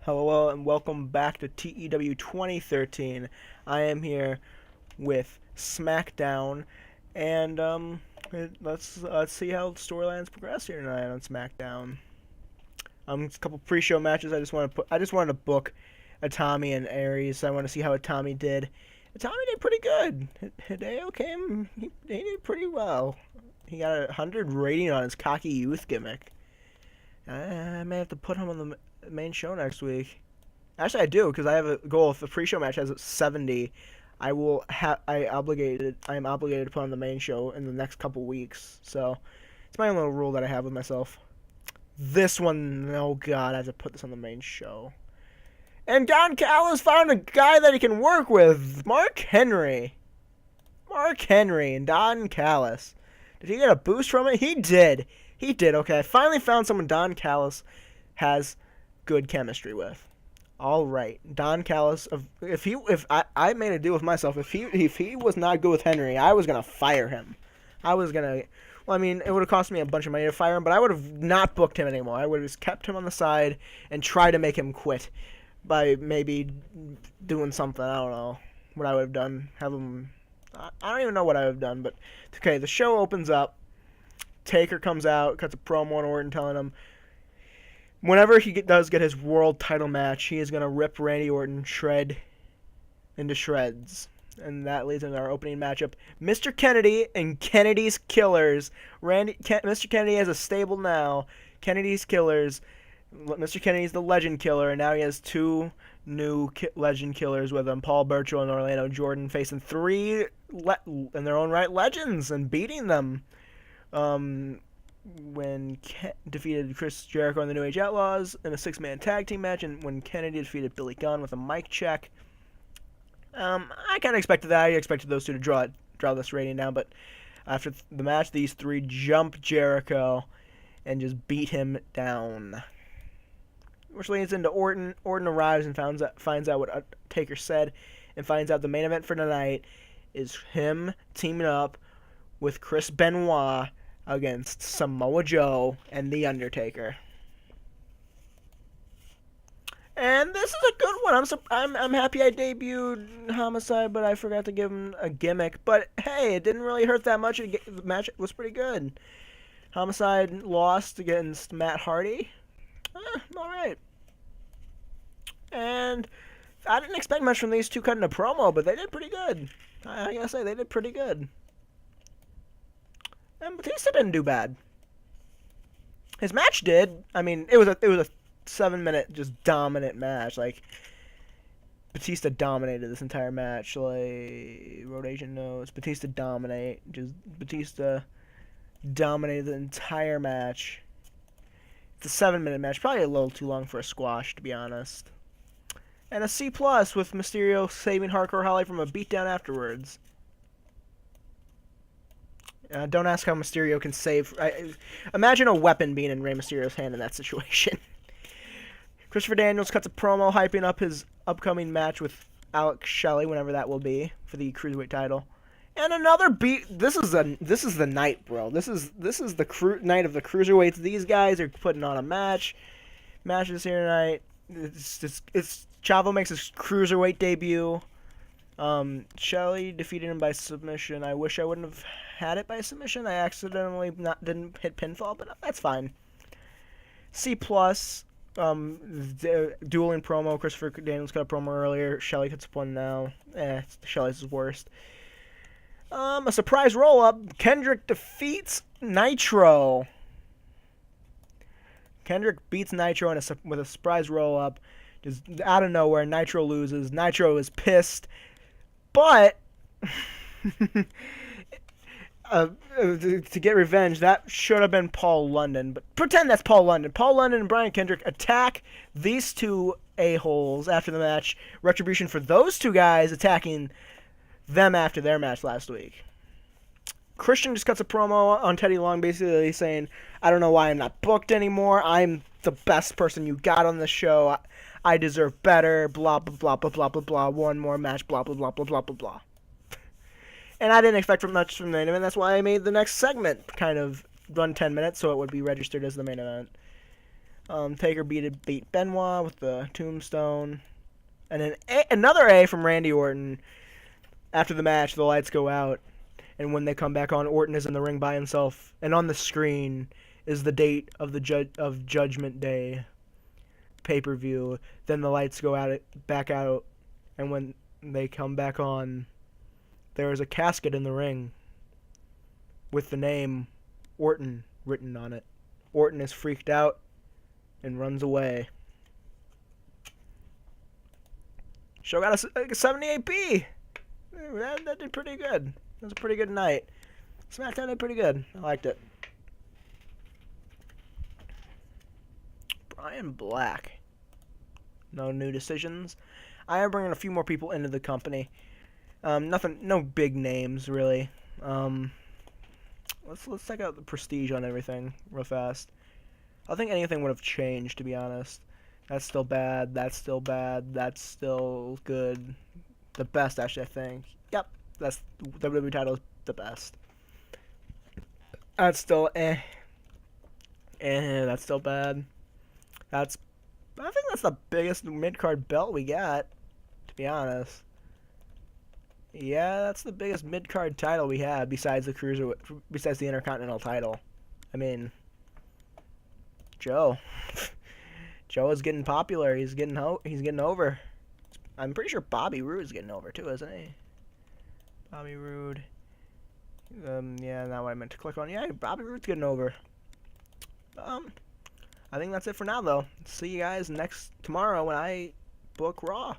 Hello and welcome back to TEW 2013. I am here with SmackDown, and let's see how storylines progress here tonight on SmackDown. A couple pre-show matches. I just wanted to book Atami and Aries. I want to see how Atami did. Atami did pretty good. Hideo came. He did pretty well. He got a 100 rating on his cocky youth gimmick. I may have to put him on the main show next week. Actually, I do because I have a goal. If the pre-show match has 70, I will have. I am obligated to put on the main show in the next couple weeks. So it's my own little rule that I have with myself. This one, oh god, I have to put this on the main show. And Don Callis found a guy that he can work with, Mark Henry. Mark Henry and Don Callis. Did he get a boost from it? He did. He did. Okay, I finally found someone Don Callis has good chemistry with. All right, Don Callis. If I made a deal with myself, if he was not good with Henry, I was gonna fire him. I was gonna. Well, I mean, it would have cost me a bunch of money to fire him, but I would have not booked him anymore. I would have just kept him on the side and tried to make him quit by maybe doing something. I don't know what I would have done. Have him. I don't even know what I would have done, but okay. The show opens up. Taker comes out, cuts a promo on Orton telling him whenever he does get his world title match, he is going to rip Randy Orton into shreds. And that leads into our opening matchup. Mr. Kennedy and Kennedy's Killers. Mr. Kennedy has a stable now. Kennedy's Killers. Mr. Kennedy's the Legend Killer, and now he has two new Legend Killers with him. Paul Burchill and Orlando Jordan facing three in their own right legends and beating them. When defeated Chris Jericho and the New Age Outlaws in a six-man tag team match, and when Kennedy defeated Billy Gunn with a mic check. I kind of expected that. I expected those two to draw this rating down, but after the match, these three jump Jericho and just beat him down. Which leads into Orton. Orton arrives and finds out what Taker said, and finds out the main event for tonight is him teaming up with Chris Benoit against Samoa Joe and The Undertaker. And this is a good one. I'm happy I debuted Homicide, but I forgot to give him a gimmick. But hey, it didn't really hurt that much. The match was pretty good. Homicide lost against Matt Hardy. All right. And I didn't expect much from these two cutting a promo, but they did pretty good. I gotta say, they did pretty good. And Batista didn't do bad. His match did. I mean, it was a 7-minute just dominant match. Like, Batista dominated this entire match. Like, Road Agent knows. Batista dominated the entire match. It's a 7-minute match. Probably a little too long for a squash, to be honest. And a C+ with Mysterio saving Hardcore Holly from a beatdown afterwards. Don't ask how Mysterio can save. Imagine a weapon being in Rey Mysterio's hand in that situation. Christopher Daniels cuts a promo hyping up his upcoming match with Alex Shelley, whenever that will be, for the Cruiserweight title. And another beat. This is the night, bro. This is the night of the Cruiserweights. These guys are putting on a match. Matches here tonight. It's Chavo makes his Cruiserweight debut. Shelley defeated him by submission. I wish I wouldn't have had it by submission. I accidentally didn't hit pinfall, but that's fine. C+, dueling promo. Christopher Daniels cut a promo earlier. Shelley cuts one now. Shelley's worst. A surprise roll-up. Kendrick defeats Nitro. Kendrick beats Nitro with a surprise roll-up. Just out of nowhere, Nitro loses. Nitro is pissed. But to get revenge, that should have been Paul London. But pretend that's Paul London. Paul London and Brian Kendrick attack these two a-holes after the match. Retribution for those two guys attacking them after their match last week. Christian just cuts a promo on Teddy Long, basically saying, I don't know why I'm not booked anymore. I'm the best person you got on the show. I deserve better, blah, blah, blah, blah, blah, blah, blah, one more match, blah, blah, blah, blah, blah, blah, blah. And I didn't expect much from the main event. That's why I made the next segment kind of run 10 minutes so it would be registered as the main event. Taker beat Benoit with the tombstone. And then another A from Randy Orton. After the match, the lights go out. And when they come back on, Orton is in the ring by himself. And on the screen is the date of the of Judgment Day pay-per-view. Then the lights go back out. And when they come back on, there is a casket in the ring with the name Orton written on it. Orton is freaked out and runs away. Show got a 78p. That did pretty good. It was a pretty good night. SmackDown did pretty good. I liked it. Brian Black. No new decisions. I am bringing a few more people into the company. Nothing, no big names really. Let's check out the prestige on everything real fast. I think anything would have changed, to be honest. That's still bad. That's still bad. That's still good. The best, actually, I think. Yep, that's WWE title is the best. That's still that's still bad. I think that's the biggest mid-card belt we got, to be honest. Yeah, that's the biggest mid-card title we had besides the Intercontinental title. I mean, Joe is getting popular. He's getting over. I'm pretty sure Bobby Roode's getting over too, isn't he? Bobby Roode. Yeah, not what I meant to click on. Yeah, Bobby Roode's getting over. I think that's it for now, though. See you guys tomorrow when I book Raw.